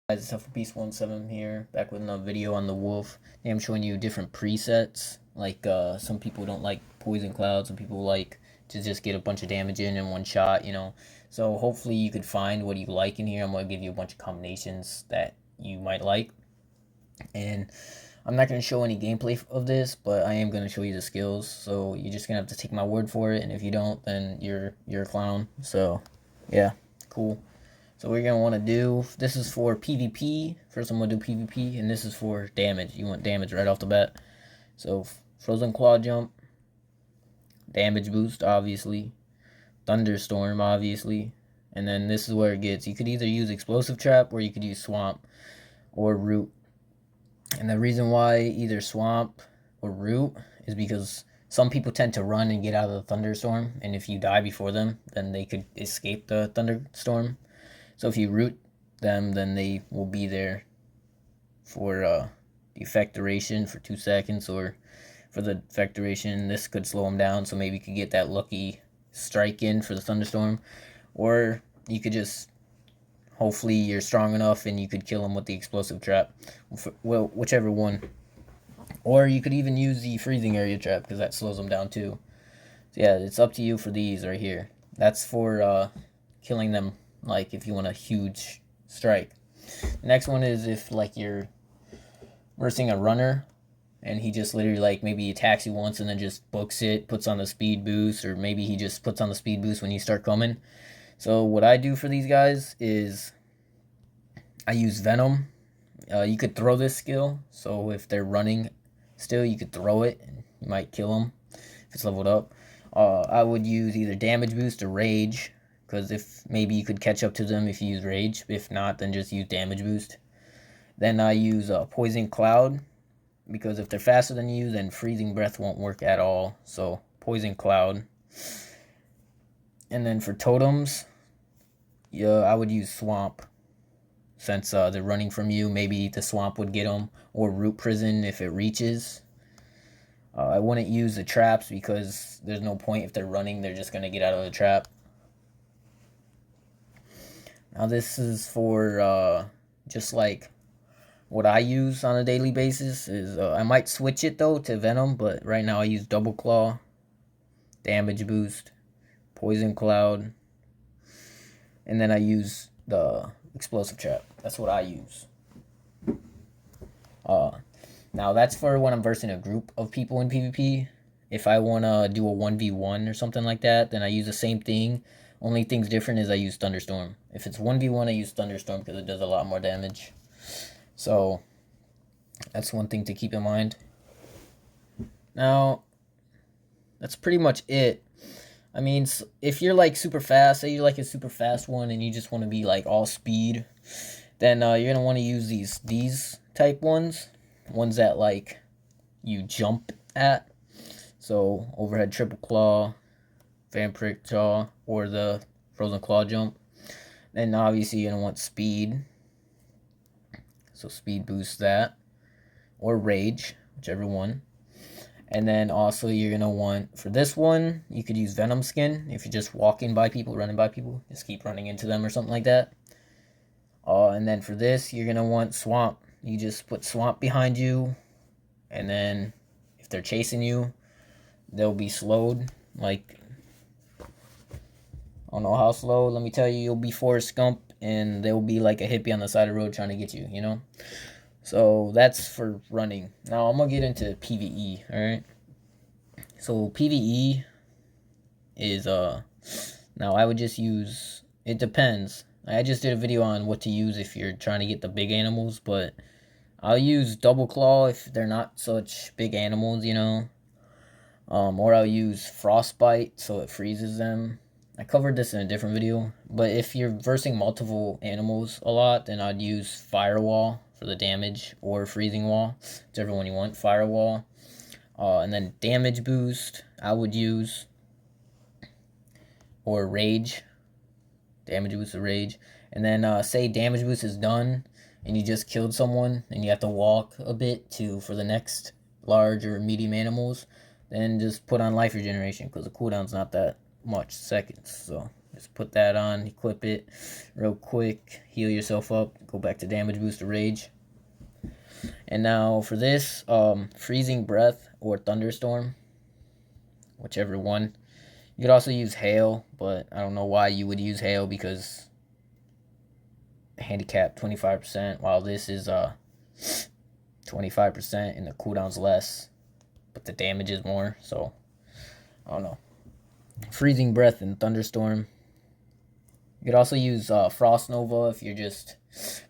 Guys, it's Beast17 here, back with another video on the wolf. Today I'm showing you different presets. Like, some people don't like poison cloud, some people like to just get a bunch of damage in one shot, you know. So hopefully you could find what you like in here. I'm going to give you a bunch of combinations that you might like. And I'm not going to show any gameplay of this, but I am going to show you the skills. So you're just going to have to take my word for it, and if you don't, then you're a clown. So, yeah, cool. So what you're going to want to do, this is for PvP. First I'm going to do PvP, and this is for damage. You want damage right off the bat. So Frozen Claw Jump, damage boost, obviously. Thunderstorm, obviously. And then this is where it gets. You could either use Explosive Trap, or you could use Swamp or Root. And the reason why either Swamp or Root is because some people tend to run and get out of the Thunderstorm. And if you die before them, then they could escape the Thunderstorm. So if you root them, then they will be there for the effect duration for 2 seconds, or for the effect duration, this could slow them down, so maybe you could get that lucky strike in for the Thunderstorm. Or you could just, hopefully you're strong enough and you could kill them with the Explosive Trap. Well, whichever one. Or you could even use the Freezing Area Trap, because that slows them down too. So yeah, it's up to you for these right here. That's for killing them, like if you want a huge strike. The next one is if like you're versing a runner and he just literally like maybe attacks you once and then just books it, puts on the speed boost, or maybe he just puts on the speed boost when you start coming. So what I do for these guys is I use Venom. You could throw this skill, so if they're running still, you could throw it and you might kill them if it's leveled up. I would use either damage boost or rage, because if maybe you could catch up to them if you use rage. If not, then just use damage boost. Then I use poison cloud, because if they're faster than you, then freezing breath won't work at all. So poison cloud. And then for totems, yeah, I would use swamp, since they're running from you. Maybe the swamp would get them, or root prison if it reaches. I wouldn't use the traps, because there's no point. If they're running, they're just going to get out of the trap. Now this is for just like what I use on a daily basis. Is I might switch it though to Venom, but right now I use Double Claw, damage boost, poison cloud, and then I use the Explosive Trap. That's what I use. Now that's for when I'm versing a group of people in PvP. If I want to do a 1v1 or something like that, then I use the same thing. Only thing's different is I use Thunderstorm. If it's 1v1, I use Thunderstorm because it does a lot more damage. So that's one thing to keep in mind. Now, that's pretty much it. I mean, if you're like super fast, say you're like a super fast one and you just want to be like all speed, then you're going to want to use these type ones that like you jump at. So overhead triple claw, vampiric jaw, or the frozen claw jump. Then obviously you're going to want speed, so speed boost that, or rage, whichever one. And then also you're going to want, for this one, you could use Venomous Skin. If you're just walking by people, running by people, just keep running into them or something like that. And then for this, you're going to want Swamp. You just put Swamp behind you, and then if they're chasing you, they'll be slowed. Like, I don't know how slow, let me tell you, you'll be Forrest Gump, and they'll be like a hippie on the side of the road trying to get you, you know? So that's for running. Now I'm going to get into PvE, alright? So PvE is, now I would just use, it depends. I just did a video on what to use if you're trying to get the big animals, but I'll use Double Claw if they're not such big animals, you know? Or I'll use Frostbite so it freezes them. I covered this in a different video, but if you're versing multiple animals a lot, then I'd use Firewall for the damage, or Freezing Wall, whichever one you want. Firewall. And then damage boost I would use, or rage. Damage boost or rage. And then say damage boost is done and you just killed someone and you have to walk a bit for the next large or medium animals, then just put on life regeneration, because the cooldown's not that much seconds. So Just put that on, equip it real quick, heal yourself up, go back to damage boost or rage. And now for this, freezing breath or thunderstorm, whichever one. You could also use hail, but I don't know why you would use hail because handicap 25%, while this is 25% and the cooldown's less, but the damage is more. So I don't know. Freezing breath and thunderstorm. You could also use Frost Nova if you're just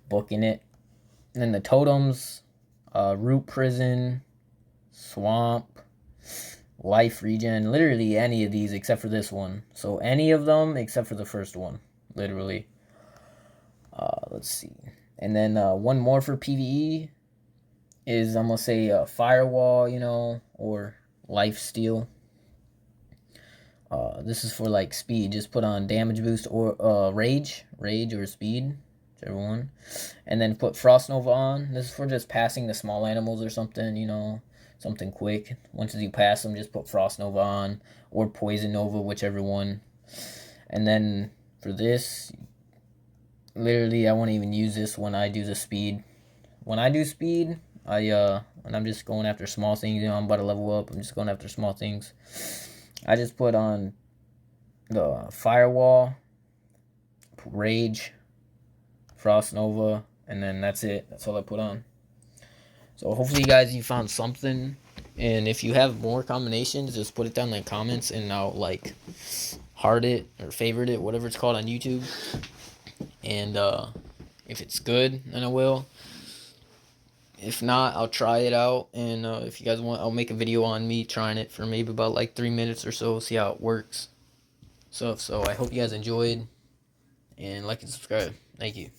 booking it. And then the totems, Root Prison, Swamp, Life Regen, literally any of these except for this one. So any of them except for the first one, literally. Let's see. And then one more for PvE is, I'm going to say, Firewall, you know, or Life Steal. This is for like speed. Just put on damage boost or rage or speed, whichever one. And then put Frost Nova on. This is for just passing the small animals or something, you know, something quick. Once you pass them, just put Frost Nova on or Poison Nova, whichever one. And then for this, literally I won't even use this when I do the speed. When I do speed, when I'm just going after small things, you know, I'm about to level up, I'm just going after small things. I just put on the Firewall, Rage, Frost Nova, and then that's it. That's all I put on. So hopefully you found something, and if you have more combinations, just put it down in the comments, and I'll like heart it or favorite it, whatever it's called on YouTube. And if it's good, then I will. If not, I'll try it out, and if you guys want, I'll make a video on me trying it for maybe about like 3 minutes or so, see how it works. So I hope you guys enjoyed, and like and subscribe. Thank you.